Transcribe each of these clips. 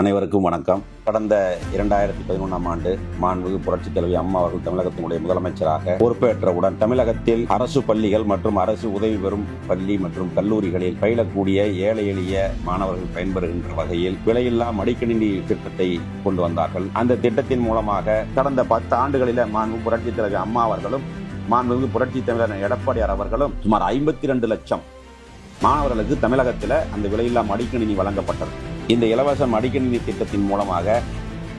அனைவருக்கும் வணக்கம். கடந்த 2011ஆம் ஆண்டு மாண்புமிகு புரட்சித் தலைவி அம்மா அவர்கள் தமிழகத்தினுடைய முதலமைச்சராக பொறுப்பேற்றவுடன் தமிழகத்தில் அரசு பள்ளிகள் மற்றும் அரசு உதவி பெறும் பள்ளி மற்றும் கல்லூரிகளில் பயிலக்கூடிய ஏழை எளிய மாணவர்கள் பயன்பெறுகின்ற வகையில் விலையில்லா மடிக்கணினி திட்டத்தை கொண்டு வந்தார்கள். அந்த திட்டத்தின் மூலமாக கடந்த 10 ஆண்டுகளில் மாண்புமிகு புரட்சித் தலைவி அம்மா அவர்களும் மாண்புமிகு புரட்சித் தலைவர் எடப்பாடியார் அவர்களும் சுமார் 52 லட்சம் மாணவர்களுக்கு தமிழகத்தில் அந்த விலையில்லா மடிக்கணினி வழங்கப்பட்டது. இந்த இலவச மடிக்கணினி திட்டத்தின் மூலமாக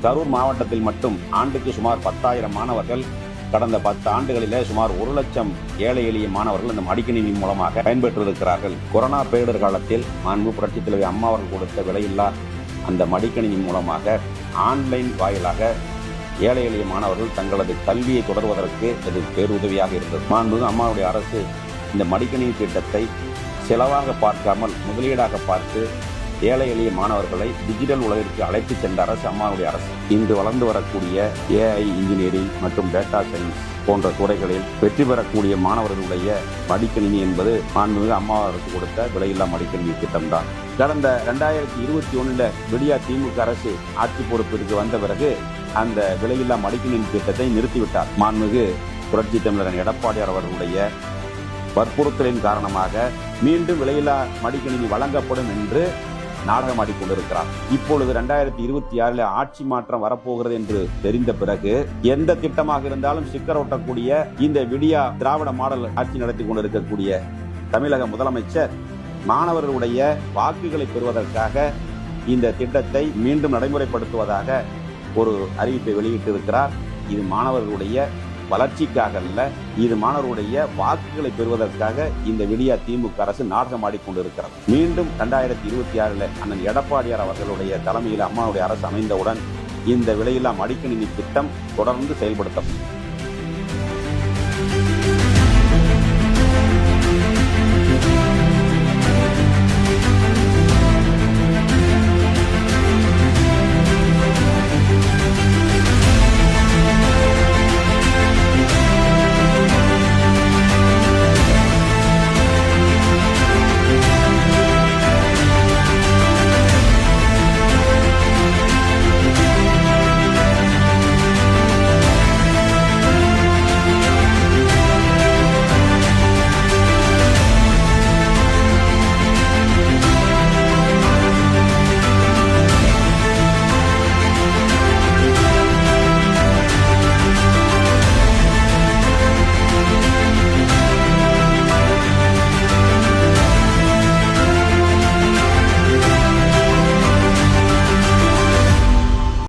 கரூர் மாவட்டத்தில் மட்டும் ஆண்டுக்கு சுமார் 10,000 மாணவர்கள் கடந்த 10 ஆண்டுகளிலே சுமார் 1 லட்சம் ஏழை எளிய மாணவர்கள் இந்த மடிக்கணினி மூலமாக பயன்பெற்றிருக்கிறார்கள். கொரோனா பேரிடர் காலத்தில் மாண்புமிகு புரட்சித் தலைவி அம்மா அவர்கள் கொடுத்த விலையில்லா அந்த மடிக்கணினி மூலமாக ஆன்லைன் வாயிலாக ஏழை எளிய மாணவர்கள் தங்களது கல்வியை தொடர்வதற்கு இது பேருதவியாக இருந்தது. மாண்புமிகு அம்மாவுடைய அரசு இந்த மடிக்கணினி திட்டத்தை செலவாக பார்க்காமல் முதலீடாக பார்த்து ஏழை எளிய மாணவர்களை டிஜிட்டல் உலகிற்கு அழைத்து சென்ற அரசு அம்மாவுடைய அரசு. இன்று வளர்ந்து வரக்கூடிய AI இன்ஜினியரிங் மற்றும் டேட்டா சயின்ஸ் போன்ற துறைகளில் வெற்றி பெறக்கூடிய மாணவர்களுடைய மடிக்கணினி என்பது மாண்புமிகு அம்மா அரசு கொடுத்த விலையில்லா மடிக்கணினி திட்டம்தான். கடந்த 2021 விடியா திமுக அரசு ஆட்சி பொறுப்பிற்கு வந்த பிறகு அந்த விலையில்லா மடிக்கணினி திட்டத்தை நிறுத்திவிட்டார். மாண்புமிகு புரட்சி தமிழர் எடப்பாடியார் அவர்களுடைய வற்புறுத்தலின் காரணமாக மீண்டும் விலையில்லா மடிக்கணினி வழங்கப்படும் என்று நாடகம் ஆடிக்கொண்டிருக்கிறார். இப்பொழுது 2026 ஆட்சி மாற்றம் வரப்போகிறது என்று தெரிந்த பிறகு எந்த திட்டமாக இருந்தாலும் ஸ்டிக்கர் ஒட்டக்கூடிய இந்த விடியா திராவிட மாடல் ஆட்சி நடத்தி கொண்டிருக்கக்கூடிய தமிழக முதலமைச்சர் மாணவர்களுடைய வாக்குகளை பெறுவதற்காக இந்த திட்டத்தை மீண்டும் நடைமுறைப்படுத்துவதாக ஒரு அறிவிப்பை வெளியிட்டிருக்கிறார். இது மாணவர்களுடைய வளர்ச்சிக்காக அல்ல, இது மாணவர்களுடைய வாக்குகளை பெறுவதற்காக இந்த விடியா திமுக அரசு நாடகம் ஆடிக்கொண்டிருக்கிறது. மீண்டும் 2026 அண்ணன் எடப்பாடியார் அவர்களுடைய தலைமையில் அம்மாவுடைய அரசு அமைந்தவுடன் இந்த விலையில்லா மடிக்கணினி திட்டம் தொடர்ந்து செயல்படுத்தப்படும்.